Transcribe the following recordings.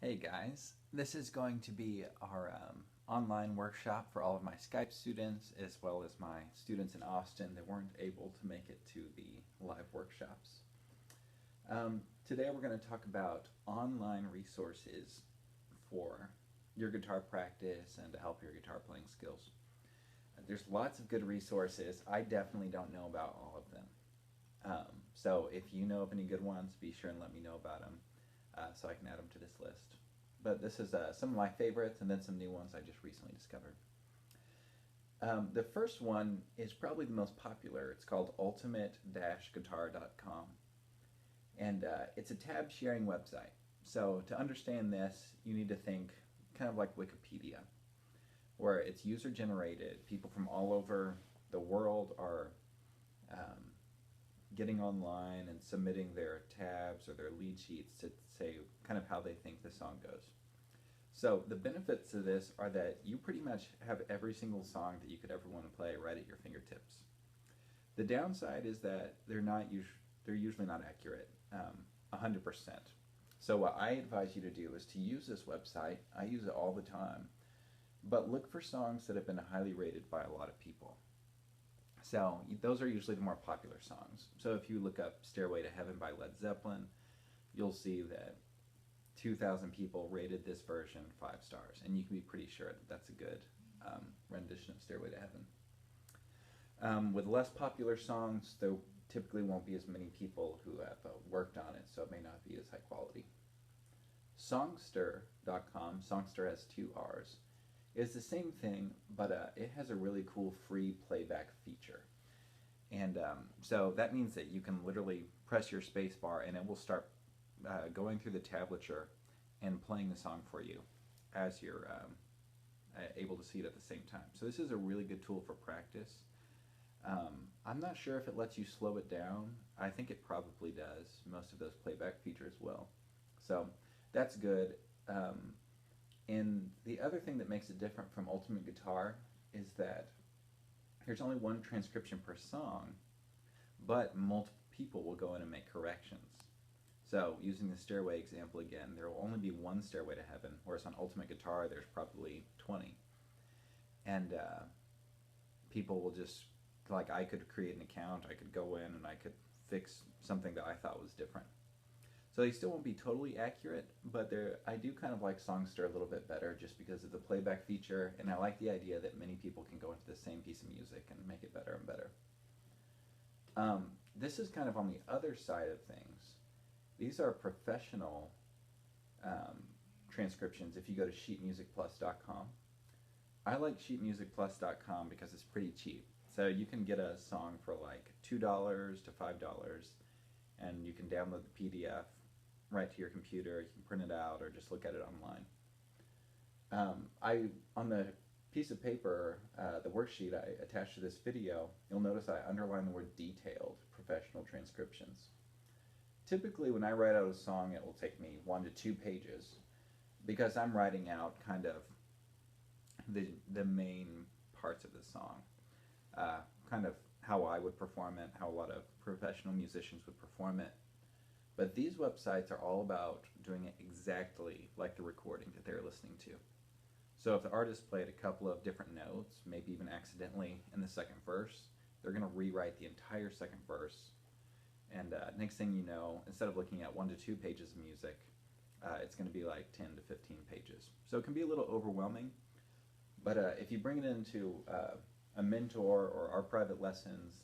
Hey guys, this is going to be our online workshop for all of my Skype students as well as my students in Austin that weren't able to make it to the live workshops. Today we're going to talk about online resources for your guitar practice and to help your guitar playing skills. There's lots of good resources. I definitely don't know about all of them. So if you know of any good ones, be sure and let me know about them. So I can add them to this list. But this is some of my favorites and then some new ones I just recently discovered. The first one is probably the most popular. It's called ultimate-guitar.com. And it's a tab sharing website. So to understand this, you need to think kind of like Wikipedia, where it's user-generated. People from all over the world are getting online and submitting their tabs or their lead sheets to say kind of how they think the song goes. So the benefits of this are that you pretty much have every single song that you could ever want to play right at your fingertips. The downside is that they're usually not accurate 100%. So what I advise you to do is to use this website. I use it all the time, but look for songs that have been highly rated by a lot of people. So those are usually the more popular songs. So if you look up Stairway to Heaven by Led Zeppelin, you'll see that 2,000 people rated this version 5 stars, and you can be pretty sure that that's a good rendition of Stairway to Heaven. With less popular songs, there typically won't be as many people who have worked on it, so it may not be as high quality. Songster.com, Songster has 2 R's, is the same thing, but it has a really cool free playback feature. And so that means that you can literally press your space bar and it will start going through the tablature and playing the song for you as you're able to see it at the same time. So this is a really good tool for practice. I'm not sure if it lets you slow it down. I think it probably does. Most of those playback features will. So that's good. And the other thing that makes it different from Ultimate Guitar is that there's only one transcription per song, but multiple people will go in and make corrections. So using the Stairway example again, there will only be one Stairway to Heaven, whereas on Ultimate Guitar there's probably 20. And people will just, like, I could create an account, I could go in and I could fix something that I thought was different. So they still won't be totally accurate, but I do kind of like Songster a little bit better just because of the playback feature, and I like the idea that many people can go into the same piece of music and make it better and better. This is kind of on the other side of things. These are professional transcriptions if you go to sheetmusicplus.com. I like sheetmusicplus.com because it's pretty cheap. So you can get a song for like $2 to $5, and you can download the PDF right to your computer. You can print it out or just look at it online. On the piece of paper, the worksheet I attached to this video, you'll notice I underline the word detailed, professional transcriptions. Typically when I write out a song, it will take me 1 to 2 pages because I'm writing out kind of the main parts of the song, kind of how I would perform it, how a lot of professional musicians would perform it. But these websites are all about doing it exactly like the recording that they're listening to. So if the artist played a couple of different notes, maybe even accidentally in the second verse, they're going to rewrite the entire second verse. And next thing you know, instead of looking at 1 to 2 pages of music, it's going to be like 10 to 15 pages. So it can be a little overwhelming, but if you bring it into a mentor or our private lessons,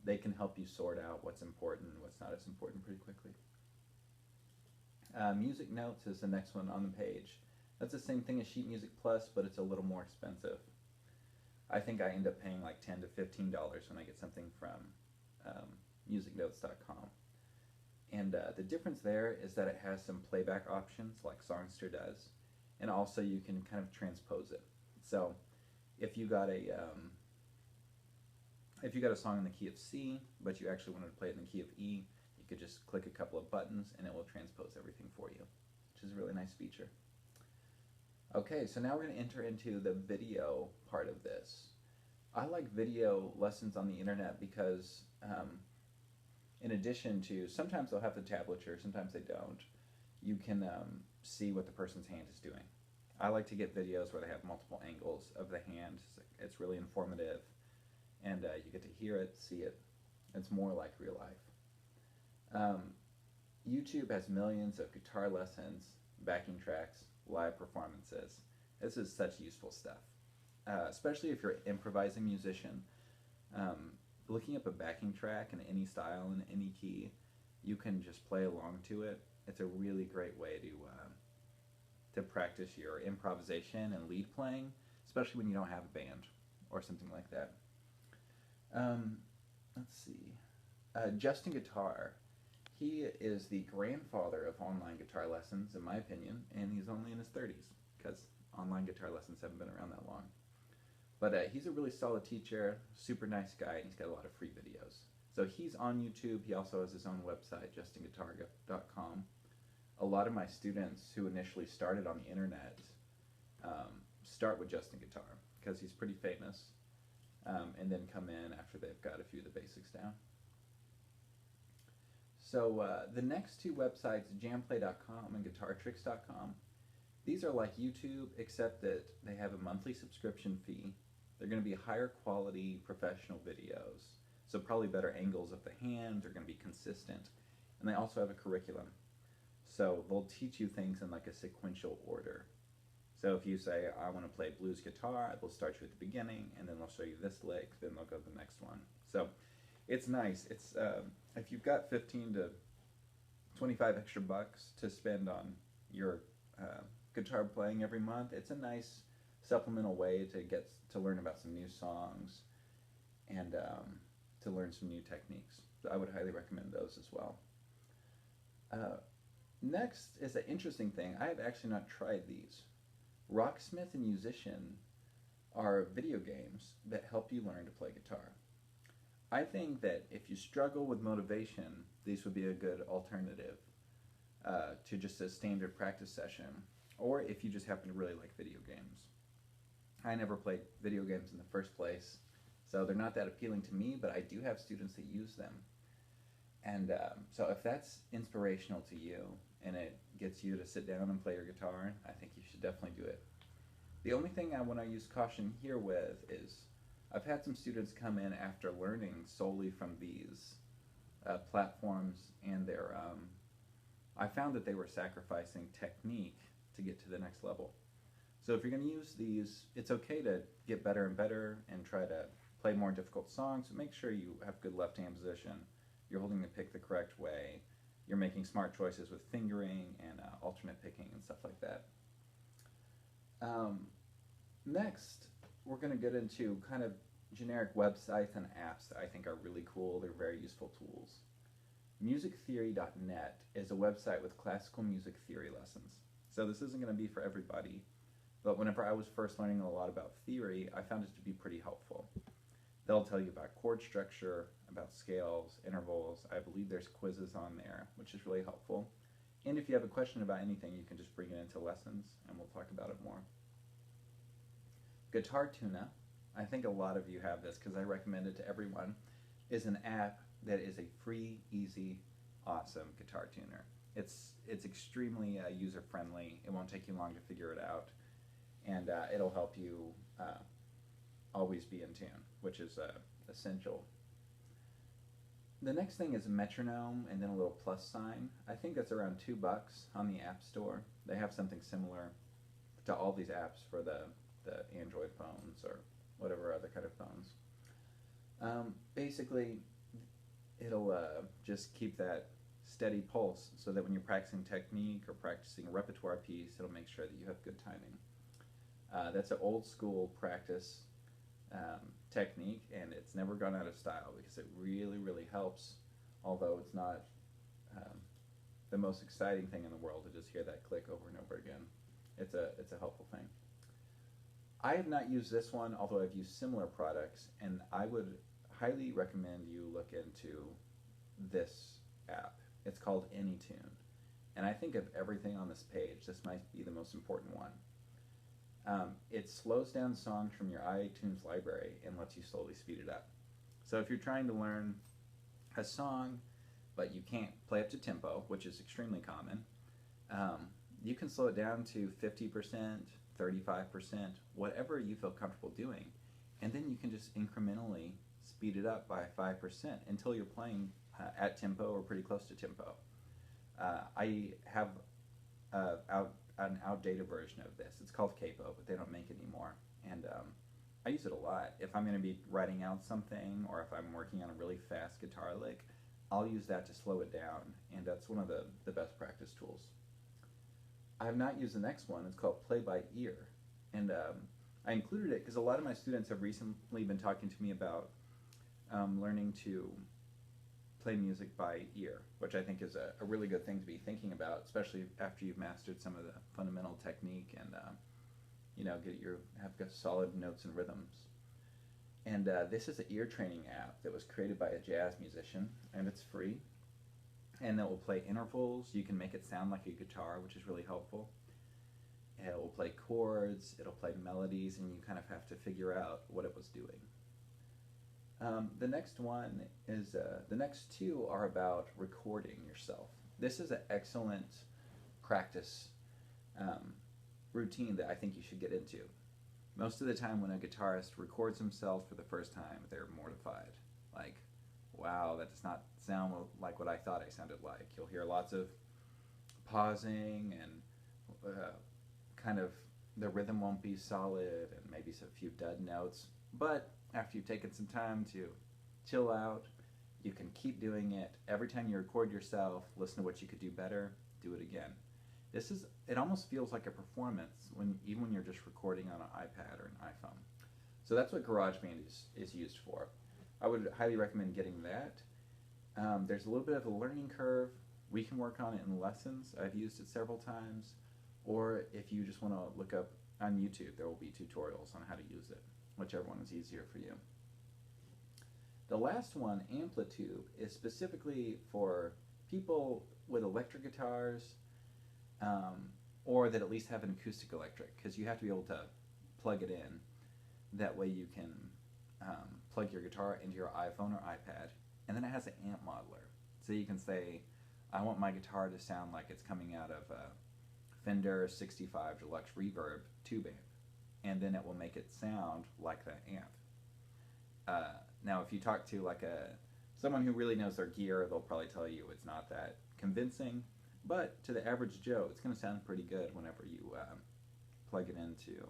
they can help you sort out what's important and what's not as important pretty quickly. Music Notes is the next one on the page. That's the same thing as Sheet Music Plus, but it's a little more expensive. I think I end up paying like $10 to $15 when I get something from musicnotes.com. And the difference there is that it has some playback options like Songster does, and also you can kind of transpose it. So if you got a song in the key of C, but you actually wanted to play it in the key of E, you could just click a couple of buttons and it will transpose everything for you, which is a really nice feature. Okay, so now we're going to enter into the video part of this. I like video lessons on the internet because in addition to, sometimes they'll have the tablature, sometimes they don't. you can see what the person's hand is doing. I like to get videos where they have multiple angles of the hand. It's really informative, and you get to hear it, see it. It's more like real life. YouTube has millions of guitar lessons, backing tracks, live performances. This is such useful stuff, especially if you're an improvising musician. Looking up a backing track in any style, in any key, you can just play along to it. It's a really great way to practice your improvisation and lead playing, especially when you don't have a band or something like that. Let's see. Justinguitar. He is the grandfather of online guitar lessons, in my opinion, and he's only in his 30s because online guitar lessons haven't been around that long. But he's a really solid teacher, super nice guy, and he's got a lot of free videos. So he's on YouTube. He also has his own website, justinguitar.com. A lot of my students who initially started on the internet start with Justinguitar because he's pretty famous, and then come in after they've got a few of the basics down. So the next two websites, jamplay.com and guitartricks.com, these are like YouTube, except that they have a monthly subscription fee. They're going to be higher quality professional videos, so probably better angles of the hand. They're going to be consistent, and they also have a curriculum. So they'll teach you things in like a sequential order. So if you say, I want to play blues guitar, they'll start you at the beginning, and then they'll show you this lick, then they'll go to the next one. So it's nice. It's if you've got 15 to 25 extra bucks to spend on your guitar playing every month, it's a nice supplemental way to get to learn about some new songs and to learn some new techniques. So I would highly recommend those as well. Next is an interesting thing. I have actually not tried these. Rocksmith and Musician are video games that help you learn to play guitar. I think that if you struggle with motivation, these would be a good alternative to just a standard practice session, or if you just happen to really like video games. I never played video games in the first place, so they're not that appealing to me, but I do have students that use them. And so if that's inspirational to you and it gets you to sit down and play your guitar, I think you should definitely do it. The only thing I want to use caution here with is I've had some students come in after learning solely from these platforms, and I found that they were sacrificing technique to get to the next level. So if you're going to use these, it's okay to get better and better and try to play more difficult songs, but make sure you have good left hand position, you're holding the pick the correct way, you're making smart choices with fingering and alternate picking and stuff like that. Next, we're going to get into kind of generic websites and apps that I think are really cool. They're very useful tools. Musictheory.net is a website with classical music theory lessons. So this isn't going to be for everybody, but whenever I was first learning a lot about theory, I found it to be pretty helpful. They'll tell you about chord structure, about scales, intervals. I believe there's quizzes on there, which is really helpful. And if you have a question about anything, you can just bring it into lessons, and we'll talk about it more. Guitar Tuna, I think a lot of you have this because I recommend it to everyone, is an app that is a free, easy, awesome guitar tuner. It's extremely user-friendly. It won't take you long to figure it out, and it'll help you always be in tune, which is essential. The next thing is Metronome and then a little plus sign. I think that's around $2 on the App Store. They have something similar to all these apps for the Android phones or whatever other kind of phones. Basically, it'll just keep that steady pulse so that when you're practicing technique or practicing a repertoire piece, it'll make sure that you have good timing. That's an old school practice technique, and it's never gone out of style because it really, really helps, although it's not the most exciting thing in the world to just hear that click over and over again. It's a helpful thing. I have not used this one, although I've used similar products, and I would highly recommend you look into this app. It's called AnyTune, and I think of everything on this page, this might be the most important one. It slows down songs from your iTunes library and lets you slowly speed it up. So if you're trying to learn a song, but you can't play up to tempo, which is extremely common, You can slow it down to 50%, 35%, whatever you feel comfortable doing. And then you can just incrementally speed it up by 5% until you're playing at tempo or pretty close to tempo. I have an outdated version of this. It's called capo, but they don't make it anymore. And I use it a lot. If I'm going to be writing out something, or if I'm working on a really fast guitar lick, I'll use that to slow it down, and that's one of the best practice tools. I have not used the next one. It's called play by ear, and I included it because a lot of my students have recently been talking to me about learning to play music by ear, which I think is a really good thing to be thinking about, especially after you've mastered some of the fundamental technique and have solid notes and rhythms. And this is an ear training app that was created by a jazz musician, and it's free. And it will play intervals. You can make it sound like a guitar, which is really helpful. It will play chords, it'll play melodies, and you kind of have to figure out what it was doing. The next one is, the next two are about recording yourself. This is an excellent practice routine that I think you should get into. Most of the time when a guitarist records himself for the first time, they're mortified. Like, wow, that does not sound like what I thought I sounded like. You'll hear lots of pausing, and kind of the rhythm won't be solid, and maybe a few dud notes. But after you've taken some time to chill out, you can keep doing it. Every time you record yourself, listen to what you could do better, do it again. It almost feels like a performance even when you're just recording on an iPad or an iPhone. So that's what GarageBand is used for. I would highly recommend getting that. There's a little bit of a learning curve. We can work on it in lessons. I've used it several times. Or if you just want to look up on YouTube, there will be tutorials on how to use it, whichever one is easier for you. The last one, Amplitube, is specifically for people with electric guitars, or that at least have an acoustic electric, because you have to be able to plug it in. That way you can plug your guitar into your iPhone or iPad, and then it has an amp modeler. So you can say, I want my guitar to sound like it's coming out of a Fender 65 Deluxe Reverb tube amp, and then it will make it sound like that amp. Now if you talk to someone who really knows their gear, they'll probably tell you it's not that convincing, but to the average Joe, it's going to sound pretty good whenever you plug it into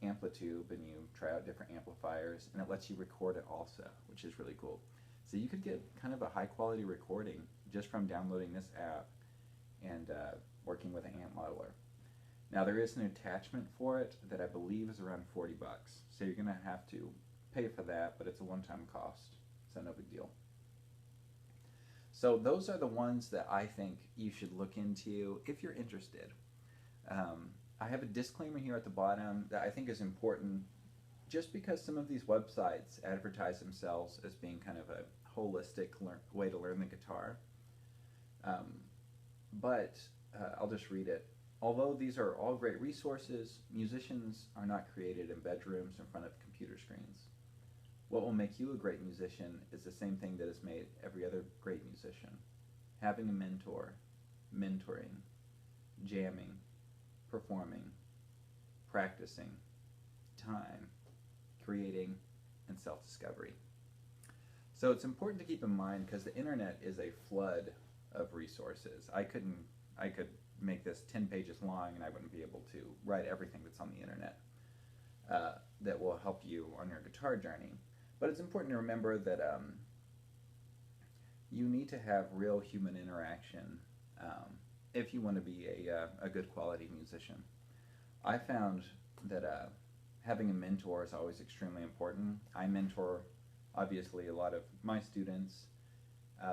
Amplitube and you try out different amplifiers, and it lets you record it also, which is really cool. So you could get kind of a high quality recording just from downloading this app and working with an amp modeler. Now there is an attachment for it that I believe is around $40, so you're going to have to pay for that, but it's a one-time cost, so no big deal. So those are the ones that I think you should look into if you're interested. I have a disclaimer here at the bottom that I think is important, just because some of these websites advertise themselves as being kind of a holistic way to learn the guitar. But I'll just read it. Although these are all great resources, musicians are not created in bedrooms in front of computer screens. What will make you a great musician is the same thing that has made every other great musician. Having a mentor, mentoring, jamming, performing, practicing, time, creating, and self-discovery. So it's important to keep in mind, because the internet is a flood of resources. I could make this 10 pages long and I wouldn't be able to write everything that's on the internet that will help you on your guitar journey. But it's important to remember that you need to have real human interaction if you want to be a good quality musician. I found that having a mentor is always extremely important. I mentor, obviously, a lot of my students,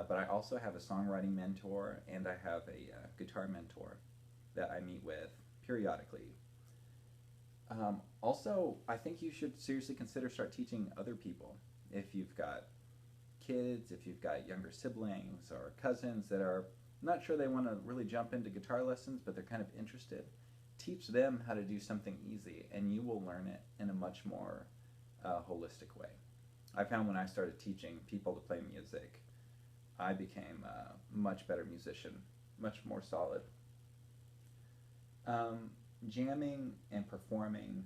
but I also have a songwriting mentor, and I have a guitar mentor that I meet with periodically. Also, I think you should seriously consider start teaching other people. If you've got kids, if you've got younger siblings or cousins that are not sure they want to really jump into guitar lessons, but they're kind of interested, teach them how to do something easy, and you will learn it in a much more holistic way. I found when I started teaching people to play music, I became a much better musician much more solid. Jamming and performing,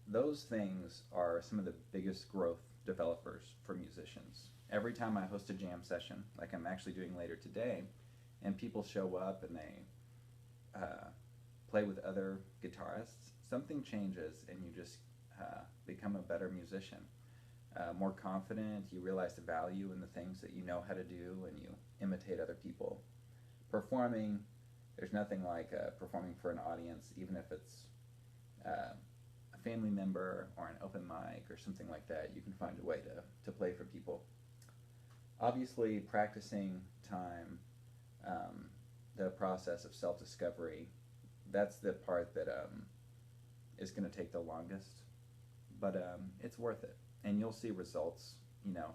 those things are some of the biggest growth developers for musicians. Every time I host a jam session, like I'm actually doing later today, and people show up and they play with other guitarists, something changes and you just become a better musician. More confident, you realize the value in the things that you know how to do, and you imitate other people. Performing, there's nothing like performing for an audience, even if it's a family member or an open mic or something like that. You can find a way to play for people. Obviously, practicing time, the process of self-discovery, that's the part that is going to take the longest, but it's worth it. And you'll see results, you know,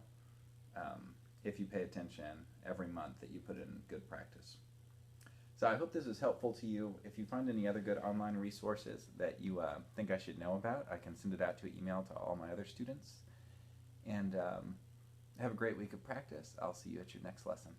if you pay attention every month that you put in good practice. So I hope this is helpful to you. If you find any other good online resources that you think I should know about, I can send it out to email to all my other students. And have a great week of practice. I'll see you at your next lesson.